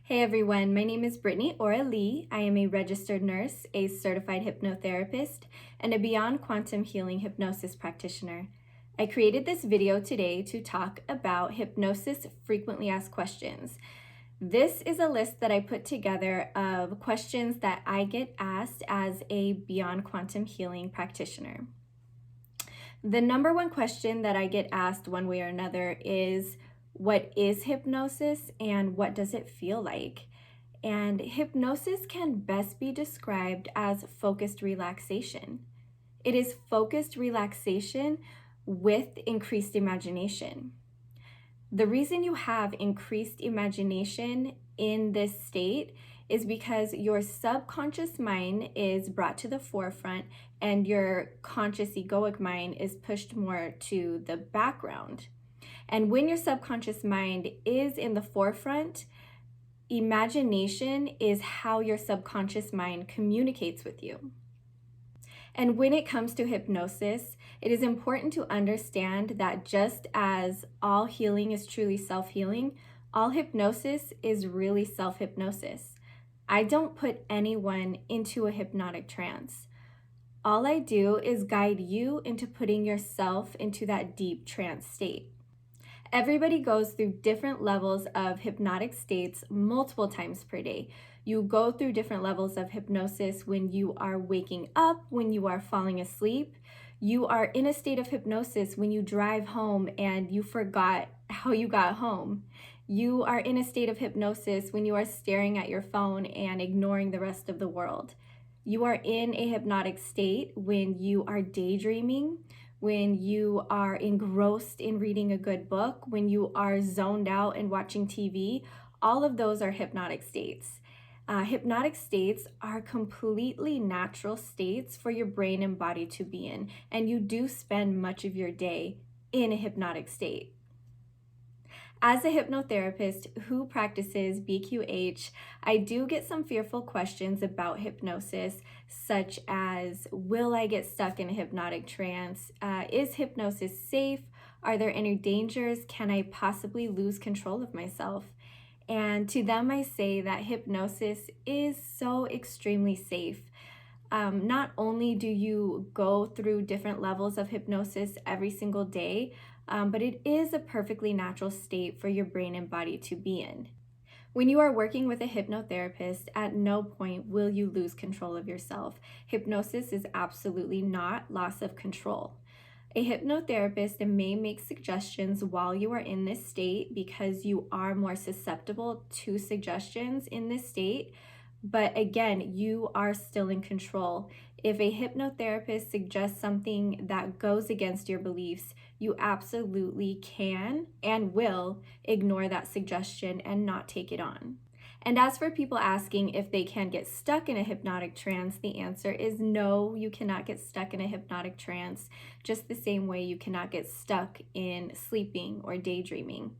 Hey everyone, my name is Brittany Aurelie. I am a registered nurse, a certified hypnotherapist, and a Beyond Quantum Healing Hypnosis Practitioner. I created this video today to talk about hypnosis frequently asked questions. This is a list that I put together of questions that I get asked as a Beyond Quantum Healing Practitioner. The number one question that I get asked one way or another is, what is hypnosis and what does it feel like? And hypnosis can best be described as focused relaxation. It is focused relaxation with increased imagination. The reason you have increased imagination in this state is because your subconscious mind is brought to the forefront and your conscious egoic mind is pushed more to the background. And when your subconscious mind is in the forefront, imagination is how your subconscious mind communicates with you. And when it comes to hypnosis, it is important to understand that just as all healing is truly self-healing, all hypnosis is really self-hypnosis. I don't put anyone into a hypnotic trance. All I do is guide you into putting yourself into that deep trance state. Everybody goes through different levels of hypnotic states multiple times per day. You go through different levels of hypnosis when you are waking up, when you are falling asleep. You are in a state of hypnosis when you drive home and you forgot how you got home. You are in a state of hypnosis when you are staring at your phone and ignoring the rest of the world. You are in a hypnotic state when you are daydreaming, when you are engrossed in reading a good book, when you are zoned out and watching TV. All of those are hypnotic states. Hypnotic states are completely natural states for your brain and body to be in, and you do spend much of your day in a hypnotic state. As a hypnotherapist who practices BQH, I do get some fearful questions about hypnosis, such as, will I get stuck in a hypnotic trance? Is hypnosis safe? Are there any dangers? Can I possibly lose control of myself? And to them, I say that hypnosis is so extremely safe. Not only do you go through different levels of hypnosis every single day, but it is a perfectly natural state for your brain and body to be in. When you are working with a hypnotherapist, at no point will you lose control of yourself. Hypnosis is absolutely not loss of control. A hypnotherapist may make suggestions while you are in this state because you are more susceptible to suggestions in this state. But again, you are still in control. If a hypnotherapist suggests something that goes against your beliefs, you absolutely can and will ignore that suggestion and not take it on. And as for people asking if they can get stuck in a hypnotic trance, the answer is no, you cannot get stuck in a hypnotic trance, just the same way you cannot get stuck in sleeping or daydreaming.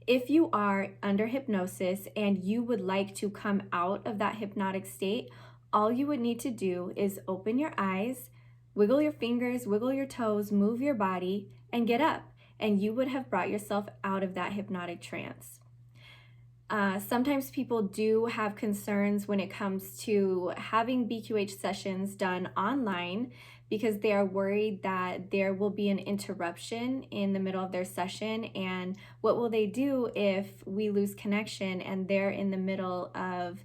If you are under hypnosis and you would like to come out of that hypnotic state, all you would need to do is open your eyes, wiggle your fingers, wiggle your toes, move your body, and get up, and you would have brought yourself out of that hypnotic trance. Sometimes people do have concerns when it comes to having BQH sessions done online because they are worried that there will be an interruption in the middle of their session, and what will they do if we lose connection and they're in the middle of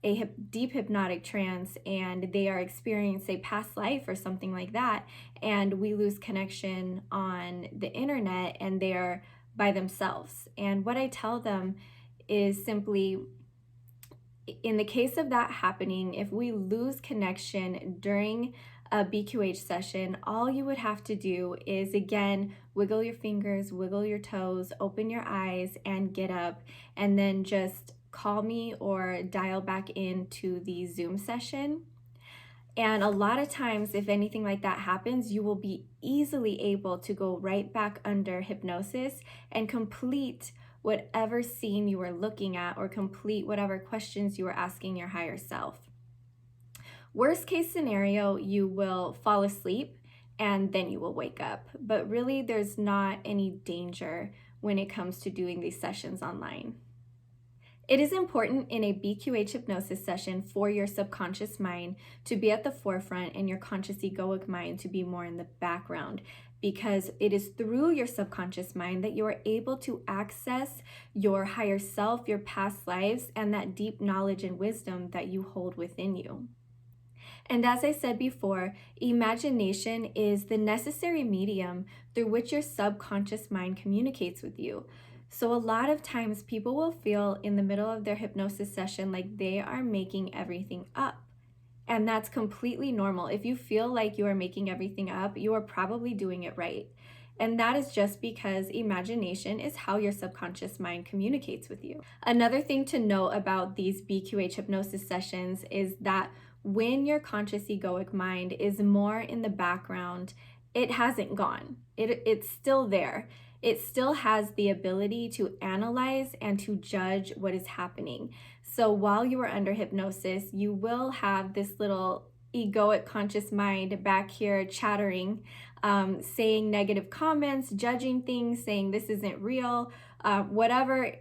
a deep hypnotic trance and they are experiencing a past life or something like that, and we lose connection on the internet and they're by themselves. And what I tell them is simply, in the case of that happening, if we lose connection during a BQH session, all you would have to do is, again, wiggle your fingers, wiggle your toes, open your eyes, and get up, and then just call me or dial back into the Zoom session. And a lot of times, if anything like that happens, you will be easily able to go right back under hypnosis and complete whatever scene you were looking at or complete whatever questions you were asking your higher self. Worst case scenario, you will fall asleep and then you will wake up. But really, there's not any danger when it comes to doing these sessions online. It is important in a BQH hypnosis session for your subconscious mind to be at the forefront and your conscious egoic mind to be more in the background, because it is through your subconscious mind that you are able to access your higher self, your past lives, and that deep knowledge and wisdom that you hold within you. And as I said before, imagination is the necessary medium through which your subconscious mind communicates with you. So a lot of times people will feel in the middle of their hypnosis session like they are making everything up. And that's completely normal. If you feel like you are making everything up, you are probably doing it right. And that is just because imagination is how your subconscious mind communicates with you. Another thing to know about these BQH hypnosis sessions is that when your conscious egoic mind is more in the background, it hasn't gone. It's still there. It still has the ability to analyze and to judge what is happening. So while you are under hypnosis, you will have this little egoic conscious mind back here chattering, saying negative comments, judging things, saying this isn't real. Whatever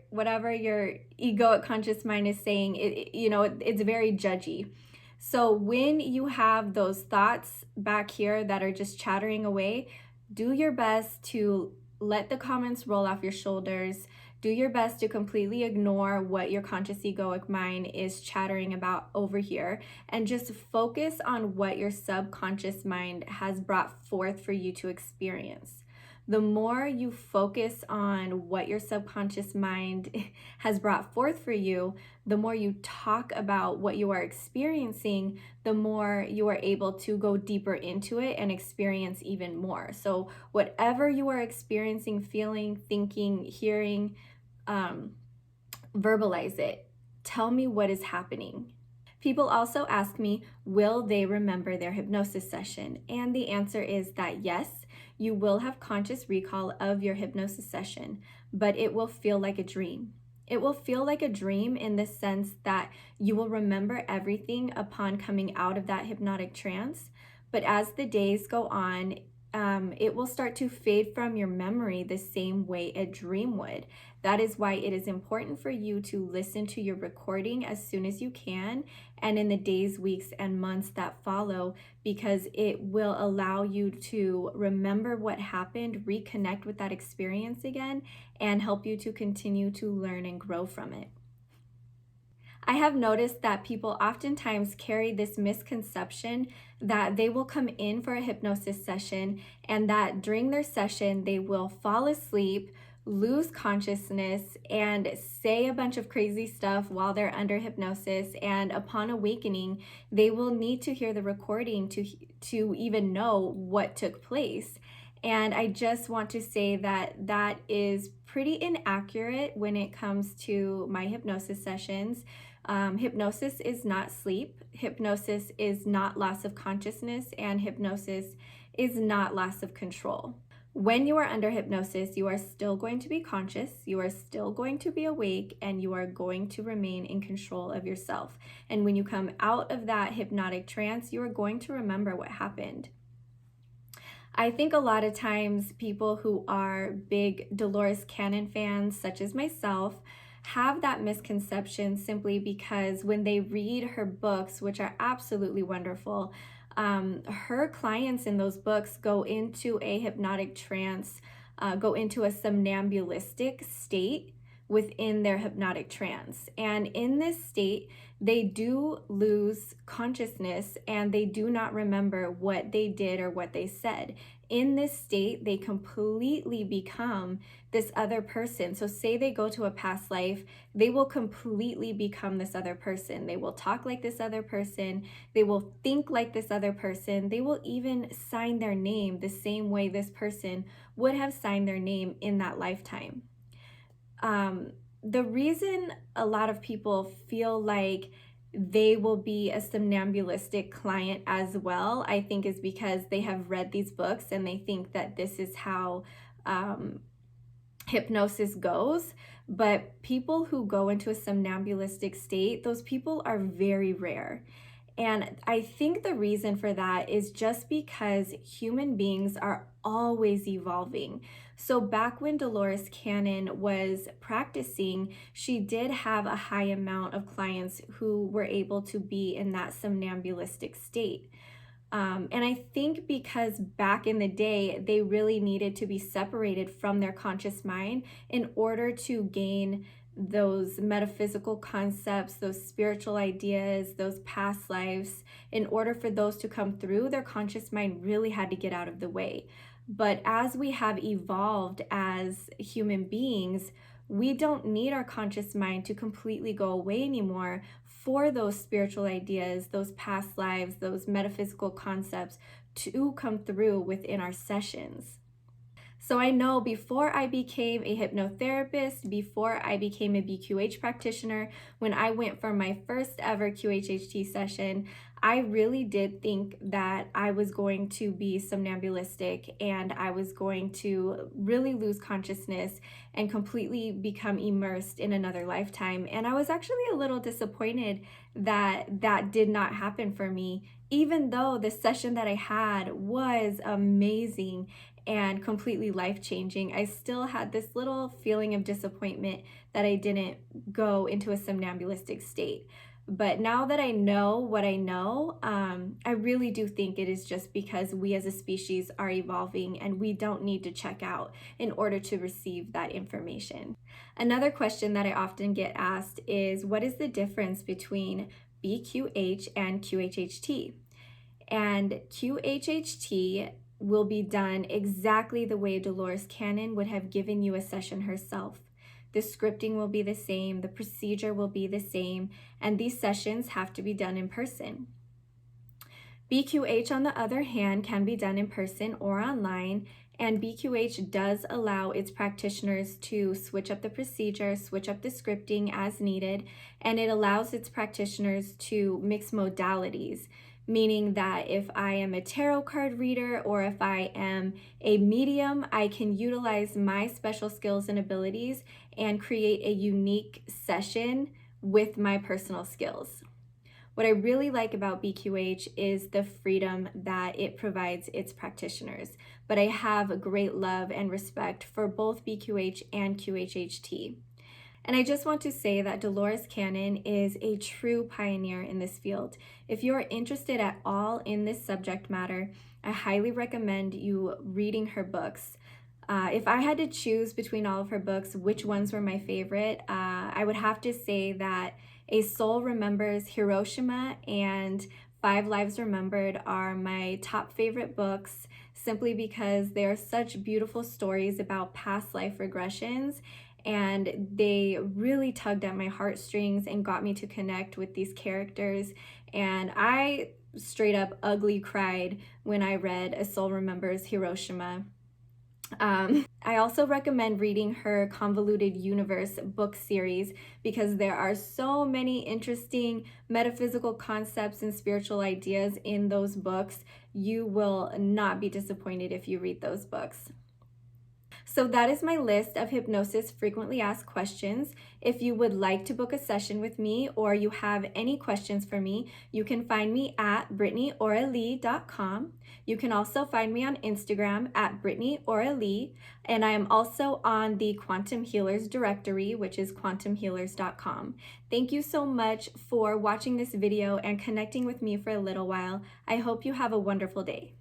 your egoic conscious mind is saying, it's very judgy. So when you have those thoughts back here that are just chattering away, do your best to let the comments roll off your shoulders. Do your best to completely ignore what your conscious egoic mind is chattering about over here, and just focus on what your subconscious mind has brought forth for you to experience. The more you focus on what your subconscious mind has brought forth for you, the more you talk about what you are experiencing, the more you are able to go deeper into it and experience even more. So whatever you are experiencing, feeling, thinking, hearing, verbalize it. Tell me what is happening. People also ask me, will they remember their hypnosis session? And the answer is that yes, you will have conscious recall of your hypnosis session, but it will feel like a dream. It will feel like a dream in the sense that you will remember everything upon coming out of that hypnotic trance. But as the days go on, it will start to fade from your memory the same way a dream would. That is why it is important for you to listen to your recording as soon as you can, and in the days, weeks, and months that follow, because it will allow you to remember what happened, reconnect with that experience again, and help you to continue to learn and grow from it. I have noticed that people oftentimes carry this misconception that they will come in for a hypnosis session and that during their session they will fall asleep, lose consciousness, and say a bunch of crazy stuff while they're under hypnosis, and upon awakening they will need to hear the recording to even know what took place. And I just want to say that that is pretty inaccurate when it comes to my hypnosis sessions. Hypnosis is not sleep. Hypnosis is not loss of consciousness, and hypnosis is not loss of control. When you are under hypnosis, you are still going to be conscious, you are still going to be awake, and you are going to remain in control of yourself. And when you come out of that hypnotic trance, you are going to remember what happened. I think a lot of times people who are big Dolores Cannon fans, such as myself, have that misconception simply because when they read her books, which are absolutely wonderful, her clients in those books go into a hypnotic trance, go into a somnambulistic state within their hypnotic trance. And in this state, they do lose consciousness and they do not remember what they did or what they said. In this state, they completely become this other person. So say they go to a past life, they will completely become this other person. They will talk like this other person. They will think like this other person. They will even sign their name the same way this person would have signed their name in that lifetime. The reason a lot of people feel like they will be a somnambulistic client as well, I think, is because they have read these books and they think that this is how hypnosis goes. But people who go into a somnambulistic state, those people are very rare. And I think the reason for that is just because human beings are always evolving. So back when Dolores Cannon was practicing, she did have a high amount of clients who were able to be in that somnambulistic state. And I think because back in the day, they really needed to be separated from their conscious mind in order to gain those metaphysical concepts, those spiritual ideas, those past lives. In order for those to come through, their conscious mind really had to get out of the way. But as we have evolved as human beings, we don't need our conscious mind to completely go away anymore for those spiritual ideas, those past lives, those metaphysical concepts to come through within our sessions. So I know before I became a hypnotherapist, before I became a BQH practitioner, when I went for my first ever QHHT session, I really did think that I was going to be somnambulistic and I was going to really lose consciousness and completely become immersed in another lifetime. And I was actually a little disappointed that that did not happen for me, even though the session that I had was amazing and completely life-changing. I still had this little feeling of disappointment that I didn't go into a somnambulistic state. But now that I know what I know, I really do think it is just because we as a species are evolving and we don't need to check out in order to receive that information. Another question that I often get asked is, what is the difference between BQH and QHHT? And QHHT will be done exactly the way Dolores Cannon would have given you a session herself. The scripting will be the same, the procedure will be the same, and these sessions have to be done in person. BQH, on the other hand, can be done in person or online, and BQH does allow its practitioners to switch up the procedure, switch up the scripting as needed, and it allows its practitioners to mix modalities, meaning that if I am a tarot card reader or if I am a medium, I can utilize my special skills and abilities and create a unique session with my personal skills. What I really like about BQH is the freedom that it provides its practitioners, but I have a great love and respect for both BQH and QHHT. And I just want to say that Dolores Cannon is a true pioneer in this field. If you're interested at all in this subject matter, I highly recommend you reading her books. If I had to choose between all of her books, which ones were my favorite, I would have to say that A Soul Remembers Hiroshima and 5 Lives Remembered are my top favorite books, simply because they are such beautiful stories about past life regressions, and they really tugged at my heartstrings and got me to connect with these characters. And I straight up ugly cried when I read A Soul Remembers Hiroshima. I also recommend reading her Convoluted Universe book series because there are so many interesting metaphysical concepts and spiritual ideas in those books. You will not be disappointed if you read those books. So that is my list of hypnosis frequently asked questions. If you would like to book a session with me or you have any questions for me, you can find me at BrittanyAurelie.com. You can also find me on Instagram at Brittany Aurelie, and I am also on the Quantum Healers directory, which is quantumhealers.com. Thank you so much for watching this video and connecting with me for a little while. I hope you have a wonderful day.